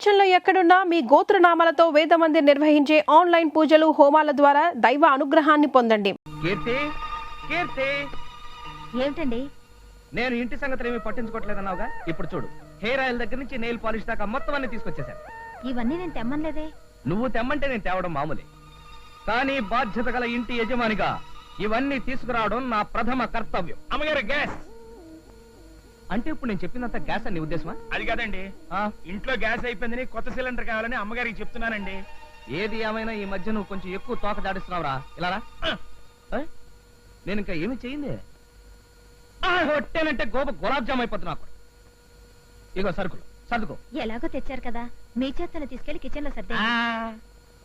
ప్రపంచంలో ఎక్కడున్నా మీ గోత్రనామాలతో వేదమందిర్ నిర్వహించే ఆన్లైన్ పూజలు హోమాల ద్వారా దైవ అనుగ్రహాన్ని పొందండి. కీర్తి కీర్తి ఏమిటండి? నేను ఇంటి సంగతులు ఏమీ పట్టించుకోవట్లేదన్నావుగా, ఇప్పుడు చూడు, హెయిర్ ఆయిల్ దగ్గర నుంచి నెయిల్ పాలిష్ దాకా మొత్తం అన్ని తీసుకొచ్చేసాను. ఇవన్నీ నేను తెమ్మనలేదే. నువ్వు తెమ్మంటే నేను తేవడం మామూలే, కానీ బాధ్యత గల ఇంటి యజమానిగా ఇవన్నీ తీసుకురావడం నా ప్రథమ కర్తవ్యం. అమ్మగారు గ్యాస్ అంటే ఇప్పుడు నేను చెప్పినంత గ్యాస్ అని నీ ఉద్దేశమా? అది కాదండి, ఇంట్లో గ్యాస్ అయిపోయిందని కొత్త సిలిండర్ కావాలని అమ్మగారికి చెప్తున్నానండి. ఏది ఏమైనా ఈ మధ్య నువ్వు కొంచెం ఎక్కువ తోక దాడిస్తున్నావురా. ఇలా రా. నేను ఇంకా ఏమి చేయింది కొట్టానంటే గులాబ్ జామ్ అయిపోతున్నా. ఇగో సరుకులు సర్దుకో. ఎలాగో తెచ్చారు కదా, మీ చేతను తీసుకెళ్లి కిచెన్ లో సర్దే.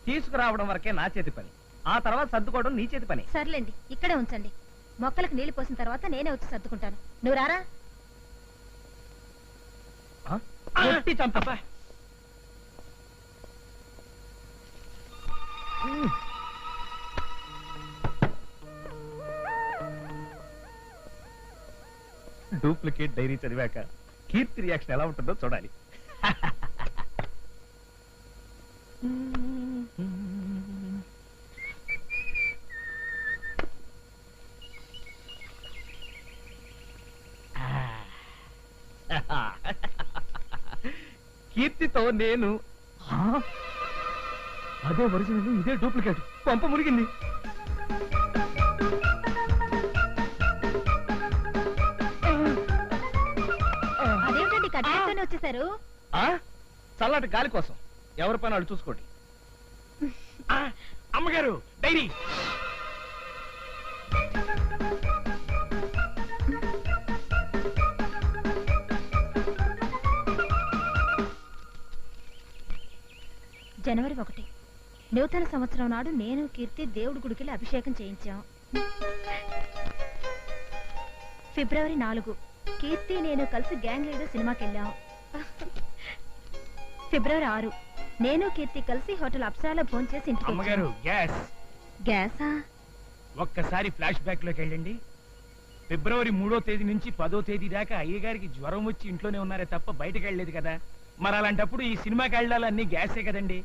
తీసుకురావడం వరకే నా చేతి పని, ఆ తర్వాత సర్దుకోవడం నీ చేతి పని. సర్లేండి, ఇక్కడే ఉంచండి. మొక్కలకు నీళ్లు పోసిన తర్వాత నేనే వచ్చి సర్దుకుంటాను. నువ్వు రారా. కొట్టి చంపా. డూప్లికేట్ డైరీ చదివాక కీర్తి రియాక్షన్ ఎలా ఉంటుందో చూడాలి. కీర్తితో నేను అదే ఒరిజినల్, ఇదే డూప్లికేట్. పంప మునిగింది. అదేమిటండి కట్టేస్తూనే వచ్చేసారు? చల్లటి గాలి కోసం ఎవరి పని వాళ్ళు చూసుకోండి. అమ్మగారు డైరీ. జనవరి 1 నూతన సంవత్సరం నాడు నేను కీర్తి దేవుడి గుడికి అభిషేకం చేయించాం. ఫిబ్రవరి 4 కీర్తి నేను కలిసి గ్యాంగ్ లీడర్ సినిమాకి వెళ్ళాం. ఫిబ్రవరి 6 నేను కీర్తి కలిసి హోటల్ అప్సరాలో భోంచేసి ఇంటికి అమ్మగారు గ్యాస్. గ్యాసా? ఒక్కసారి ఫ్లాష్ బ్యాక్ లోకి వెళ్ళండి. ఫిబ్రవరి 3వ తేదీ నుంచి 10వ తేదీ దాకా అయ్యగారికి జ్వరం వచ్చి ఇంట్లోనే ఉన్నారే తప్ప బయటకు వెళ్ళలేదు కదా. మరి అలాంటప్పుడు ఈ సినిమాకి వెళ్ళాలన్నీ గ్యాసే కదండి.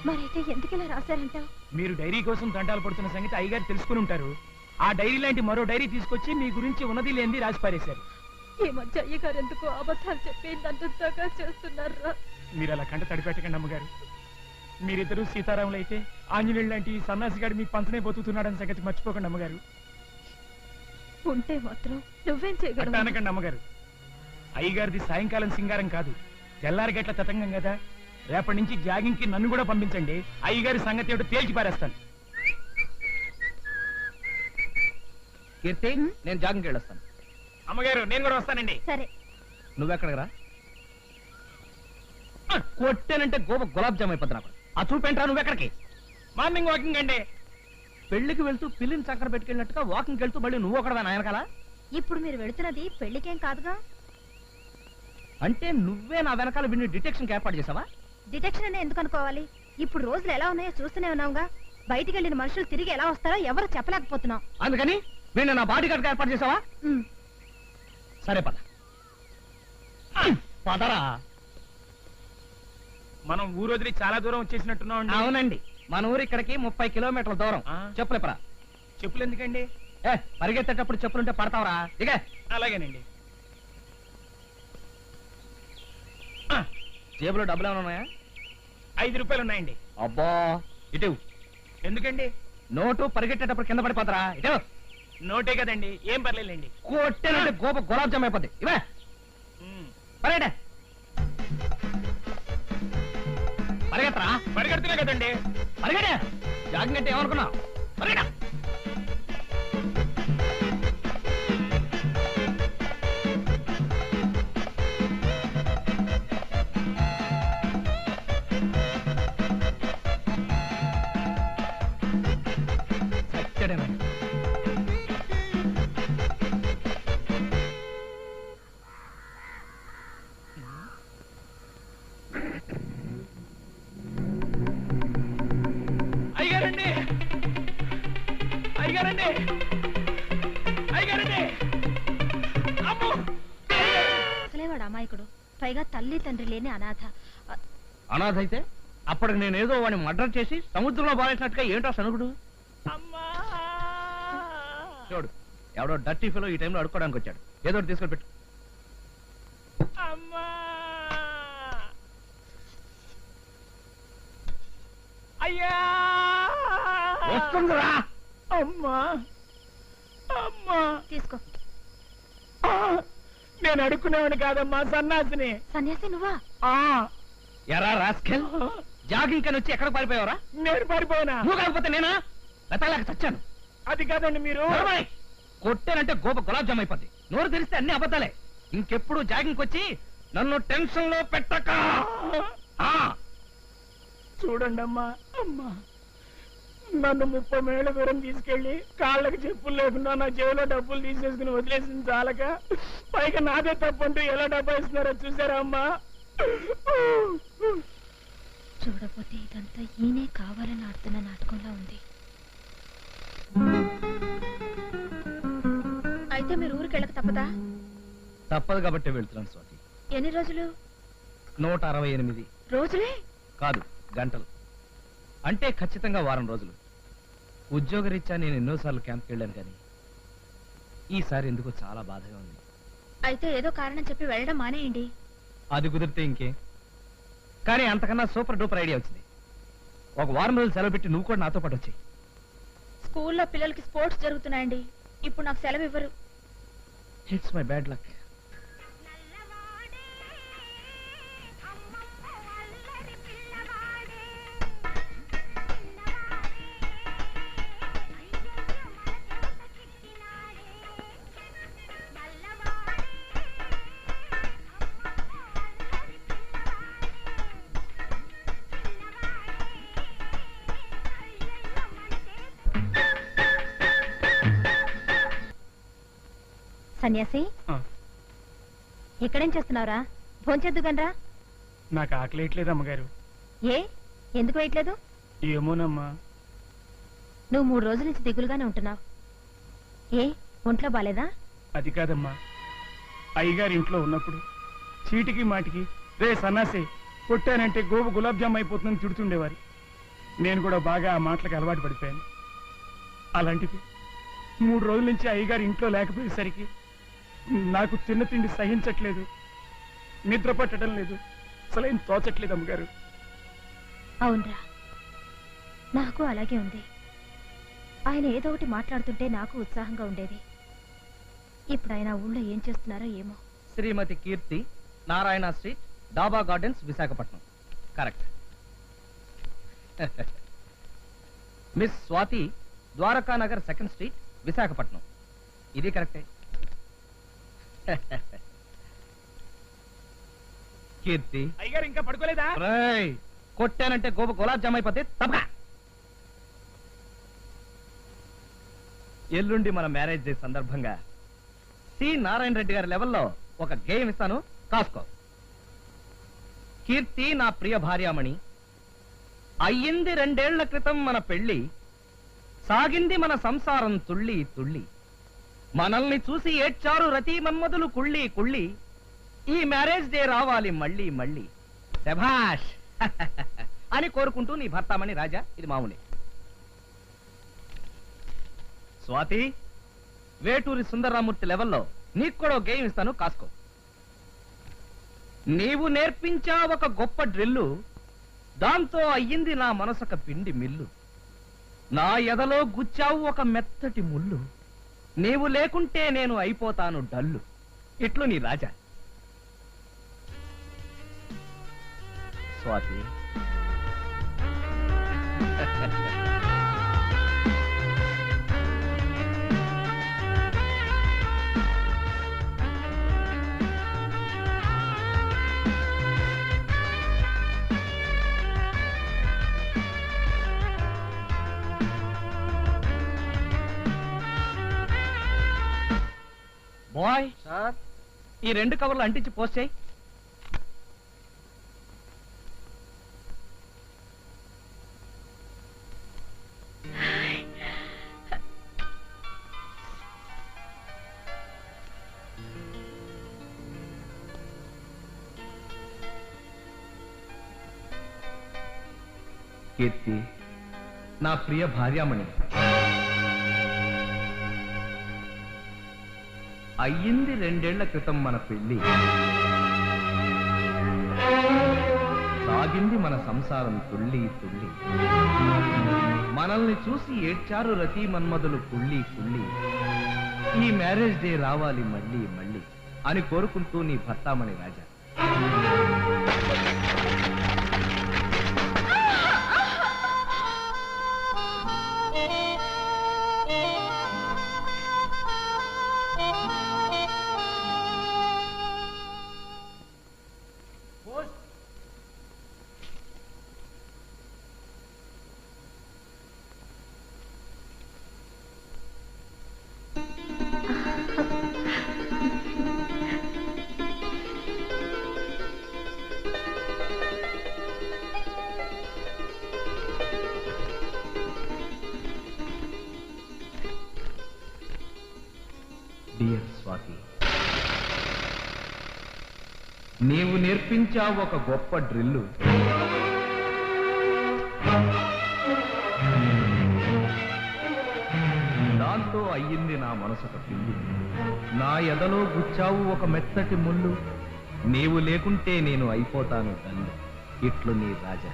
మరైతే ఎందుకు ఇలా రాశారంటావు? మీరు డైరీ కోసం దండాలు పడుతున్న సంగతి అయ్యగారు తెలుసుకుని ఉంటారు. ఆ డైరీ లాంటి మరో డైరీ తీసుకొచ్చి మీ గురించి ఉన్నది లేనిది రాసి పారేశారు. ఈ మధ్య అయ్యగారు ఎందుకు అబద్ధాలు చెప్పి నన్ను దగా చేస్తున్నారా? మీరు అలా కంట తడిపెట్టకండి అమ్మగారు. మీరిద్దరూ సీతారాములు అయితే ఆంజనేయులు లాంటి ఈ సన్నాసిగాడు మీ పంచనే బతుకుతున్నాడని సంగతి మర్చిపోకండి అమ్మగారు. ఉంటే మాత్రం నువ్వేం చేయగలవు? అనకండి అమ్మగారు. అయ్యగారిది సాయంకాలం సింగారం కాదు, తెల్లారి గట్ల తతంగం కదా. రేపటి నుంచి జాగింగ్ కి నన్ను కూడా పంపించండి. అయ్యగారి సంగతి ఏమిటో తేల్చి పారేస్తాను. కీర్తి, నేను జాగింగ్కి వెళ్ళొస్తాను. అమ్మగారు నేను కూడా వస్తానండి. సరే. నువ్వెక్కడికి రా. కొట్టానంటే గులాబ్ జామ్ అయిపోతున్నా. ఆ చూపేంట్రా నువ్వెక్కడికి? మార్నింగ్ వాకింగ్ అండి. పెళ్లికి వెళ్తూ పిల్లిని చక్కర పెట్టుకెళ్ళినట్టుగా వాకింగ్కి వెళ్తూ మళ్ళీ నువ్వు ఒకడవే నాయనకాల. ఇప్పుడు మీరు వెళుతున్నది పెళ్లికేం కాదుగా. అంటే నువ్వే నా వెనకాల విని డిటెక్షన్ ఏర్పాటు చేసావా? డిటెక్షన్ అనే ఎందుకు అనుకోవాలి? ఇప్పుడు రోజులు ఎలా ఉన్నాయో చూస్తూనే ఉన్నావుగా. బయటికి వెళ్ళిన మనుషులు తిరిగి ఎలా వస్తారో ఎవరు చెప్పలేకపోతున్నాం. అందుకని వీళ్ళు నా బాడీ గార్డ్ ఏర్పాటు చేసావా? సరే పద. పదరా. మనం ఊరు వదిలి చాలా దూరం వచ్చేసినట్టున్నాం. అవునండి, మన ఊరు ఇక్కడికి 30 కిలోమీటర్ల దూరం. చెప్పులేపరా. చెప్పులు ఎందుకండి? పరిగెత్తేటప్పుడు చెప్పులుంటే పడతావరా. ఇక అలాగేనండి. జేబులో డబ్బులు ఏమైనా ఉన్నాయా? 5 రూపాయలు ఉన్నాయండి. అబ్బా, ఇటు. ఎందుకండి? నోటు పరిగెట్టేటప్పుడు కింద పడిపోతారా. ఇటు. నోటే కదండి, ఏం పర్లేదండి. కొట్టేనంటే గులాబ్ జామ్ అయిపోద్ది. ఇవే పరిగెట్ట. పరిగెత్తరా. పరిగెడుతున్నా కదండి. పరిగెట. జాగింగ్ అంటే ఏమనుకున్నావు? పరిగెట. అయ్యగారండి, అయ్యగారండి, అయ్యగారండి. అసలే వాడు అమాయకుడు. పైగా తల్లి తండ్రి లేని అనాథ. అనాథ అయితే అప్పటికి నేనేదో వాడిని మర్డర్ చేసి సముద్రంలో బారేసినట్టుగా ఏంటో సనుగుడు. అమ్మా చూడు, ఎవడో డర్టీ ఫెలో ఈ టైంలో అడుక్కోవడానికి వచ్చాడు. ఏదో ఒకటి తీసుకొని పెట్టు. అమ్మా అయ్యా వస్తుందిరా. అమ్మా అమ్మా తీసుకో. ఆ, నేను అడుక్కునేవాడిని కాదమ్మా, సన్నాసిని. సన్యాసి నువ్వా? ఆ, ఎరా రాస్కెల్, జాగింగ్ కని వచ్చి ఎక్కడ పారిపోయావరా? నేను పారిపోయినా. నువ్వు కాకపోతే నేనా వెతలేక చచ్చాను. అది కాదండి మీరు. నోర్మై! కొట్టానంటే గోప గులాబ్ జామ్ అయిపోద్ది. నోరు తెరిస్తే అన్ని అబద్ధాలే. ఇంకెప్పుడు జాగింగ్ వచ్చి నన్ను టెన్షన్ లో పెట్టక. ఆ, చూడండి అమ్మా, అమ్మా నన్ను 30 మైళ్ళ దూరం తీసుకెళ్లి కాళ్ళకి చెప్పులు లేకుండా నా జేబులో డబ్బులు తీసేసుకుని వదిలేసింది చాలక పైగా నాదే తప్పంటూ ఎలా డబ్బా ఇస్తున్నారో చూసారా అమ్మా? చూడపోతే ఇదంతా ఈయనే కావాలని ఆడుతున్న నాటకంలా ఉంది. అయితే మీరు ఊరికి వెళ్ళక తప్పదా? తప్పదు కాబట్టి వెళ్తున్నాను స్వాతి. ఎన్ని రోజులు? 168 రోజులే కాదు, గంటలు. అంటే ఖచ్చితంగా వారం రోజులు. ఉద్యోగరీత్యా నేను ఎన్నోసార్లు క్యాంప్కి వెళ్ళాను, కానీ ఈసారి ఎందుకో చాలా బాధగా ఉంది. అయితే ఏదో కారణం చెప్పి వెళ్ళడం మానేయండి. అది కుదిరితే ఇంకే, కానీ అంతకన్నా సూపర్ డూపర్ ఐడియా వచ్చింది. ఒక వారం రోజులు సెలవు పెట్టి నువ్వు కూడా నాతో పాటు వచ్చాయి. స్కూల్లో పిల్లలకి స్పోర్ట్స్ జరుగుతున్నాయండి. ఇప్పుడు నాకు సెలవు ఇవ్వరు. It's my bad luck. సన్యాసి, ఇక్కడేం చేస్తున్నావురా? భోంచేద్దుగనరా. నాకు ఆకలేయట్లేదు అమ్మగారు. ఏ, ఎందుకు వేయట్లేదు? ఏమోనమ్మా. నువ్వు 3 రోజుల నుంచి దిగులుగానే ఉంటున్నావు. ఏ, ఒంట్లో బాలేదా? అది కాదమ్మా, అయ్యగారి ఇంట్లో ఉన్నప్పుడు చీటికి మాటికి రే సన్నాసి కొట్టానంటే గోబు గులాబ్ జామ్ అయిపోతుందని తిడుతుండేవారు. నేను కూడా బాగా ఆ మాటలకు అలవాటు పడిపోయాను. అలాంటిది 3 రోజుల నుంచి అయ్యగారి ఇంట్లో లేకపోయేసరికి నాకు తిన్న తిండి సహించట్లేదు, నిద్ర పట్టడం లేదు, అసలు ఏం తోచట్లేదు అమ్మగారు. అవునరా, నాకు అలాగే ఉంది. ఆయన ఏదో ఒకటి మాట్లాడుతుంటే నాకు ఉత్సాహంగా ఉండేది. ఇప్పుడు ఆయన ఊళ్ళో ఏం చేస్తున్నారో ఏమో. శ్రీమతి Keerthi, Narayana street, Daba Gardens, Visakhapatnam. Correct. Miss Swathi, Dwaraka Nagar, 2nd street, Visakhapatnam. ఇది కరెక్టే. కీర్తి, అయ్యగారు ఇంకా పడుకోలేదా? రేయ్, కొట్టానంటే గోప గులాబ్ జామ్ అయిపోతే తప్ప. ఎల్లుండి మన మ్యారేజ్ డే సందర్భంగా సి నారాయణ రెడ్డి గారి లెవెల్లో ఒక గేమ్ ఇస్తాను, కాసుకో. కీర్తి నా ప్రియ భార్యామణి, అయ్యింది 2 ఏళ్ల క్రితం మన పెళ్లి, సాగింది మన సంసారం తుళ్ళి తుళ్ళి, మనల్ని చూసి ఏడ్చారు రతి మన్మధులు కుళ్ళి కుళ్ళి, ఈ మ్యారేజ్ డే రావాలి మళ్ళీ మళ్ళీ, శభాష్ అని కోరుకుంటూ నీ భర్తామణి రాజా. ఇది మామూలే. స్వాతి, వేటూరి సుందరరామూర్తి లెవెల్లో నీకు కూడా ఒక గేమ్ ఇస్తాను, కాసుకో. నీవు నేర్పించా ఒక గొప్ప డ్రిల్లు, దాంతో అయ్యింది నా మనసొక పిండి మిల్లు, నా ఎదలో గుచ్చావు ఒక మెత్తటి ముళ్ళు, నీవు లేకుంటే నేను అయిపోతాను డల్లు. ఇట్లు నీ రాజా. స్వాతి, బాయ్ సార్, ఈ 2 కవర్లు అంటించి పోస్ట్ చేయి. కీర్తి, నా ప్రియ భార్యామణి, అయ్యింది 2 ఏళ్ల క్రితం మన పెళ్లి, సాగింది మన సంసారం తుళ్ళి తుళ్ళి, మనల్ని చూసి ఏడ్చారు రతి మన్మధులు కుళ్ళి కుళ్ళి, ఈ మ్యారేజ్ డే రావాలి మళ్ళీ మళ్ళీ అని కోరుకుంటూ నీ భర్తామణి రాజా. డియర్ స్వాతి, నీవు నేర్పించావు ఒక గొప్ప డ్రిల్లు. దాంతో అయ్యింది నా మనసొక పిల్లి. నా ఎదలో గుచ్చావు ఒక మెత్తటి ముళ్ళు. నీవు లేకుంటే నేను అయిపోతాను తల్లి. ఇట్లు నీ రాజా.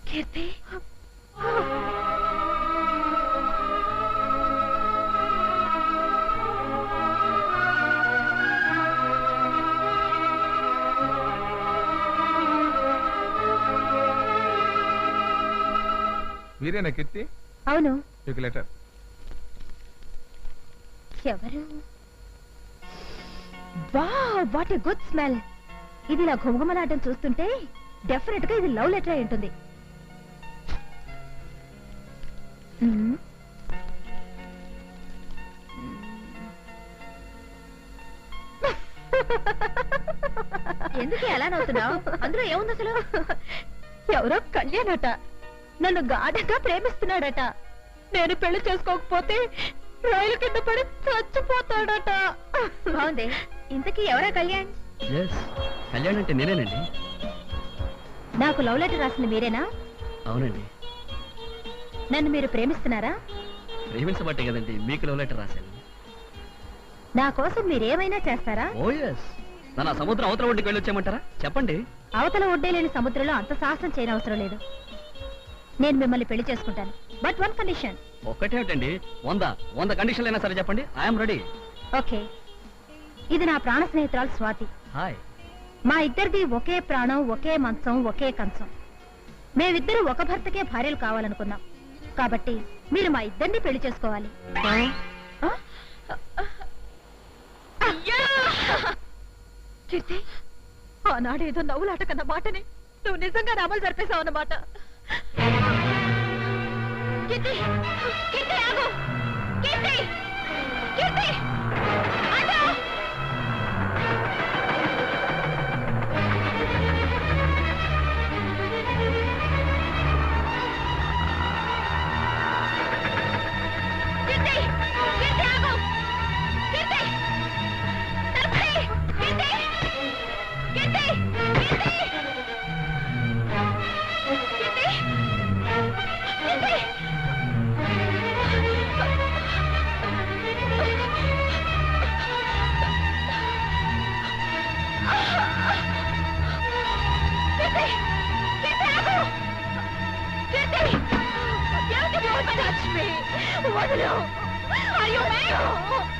కీర్తి, మీరేనా కీర్తి? అవును. మీకు లెటర్. ఎవరు? Wow, what a good smell. ఇది ఇలా ఘుమఘుమలాడడం చూస్తుంటే డెఫినెట్ గా ఇది లవ్ లెటర్ అయి ఉంటుంది. ఎందుకు ఎలా నవ్వుతున్నావు? అందులో ఏముంది అసలు? ఎవరో కళ్యాణట నన్ను గాఢంగా ప్రేమిస్తున్నాడట. నేను పెళ్లి చేసుకోకపోతే రైలు కింద పడి చచ్చిపోతాడట. బాగుంది. ఇంతకీ ఎవరా కళ్యాణ్? కళ్యాణ్ అంటే నేనేనండి. నాకు లవ్ లెటర్ రాసింది మీరేనా? అవునండి. నన్ను మీరు ప్రేమిస్తున్నారా? ప్రేమించబట్టే కదండి మీకు లవ్ లెటర్ రాశాను. నా కోసం మీరేమైనా చేస్తారా? ఓ ఎస్. నన్ను సముద్రం అవతల ఒడ్డుకి వెళ్ళొచ్చేయమంటారా? చెప్పండి. అవతల ఒడ్డే లేని సముద్రంలో అంత సాహసం చేయనవసరం లేదు. నేను మిమ్మల్ని పెళ్లి చేసుకుంటాను. But one condition. ఒక్కటేమిటండి? 100 కండిషన్లు అయినా సరే చెప్పండి. I'm ready. ఓకే. ఇది నా ప్రాణ స్నేహితురాలు స్వాతి. హాయ్. మా ఇద్దరిది ఒకే ప్రాణం, ఒకే మంచం, ఒకే కంచం. మేమిద్దరు ఒక భర్తకే భార్యలు కావాలనుకున్నాం. కాబట్టి మీరు మా ఇద్దరిని పెళ్లి చేసుకోవాలి. కీర్తి, ఆనాడు ఏదో నవ్వులాట కన్న మాటని నువ్వు నిజంగా అమలు జరిపేశావు అన్నమాట. కీర్తి, కీర్తి ఆగు! కీర్తి, కీర్తి ఆగు! వదలు. Are you mad?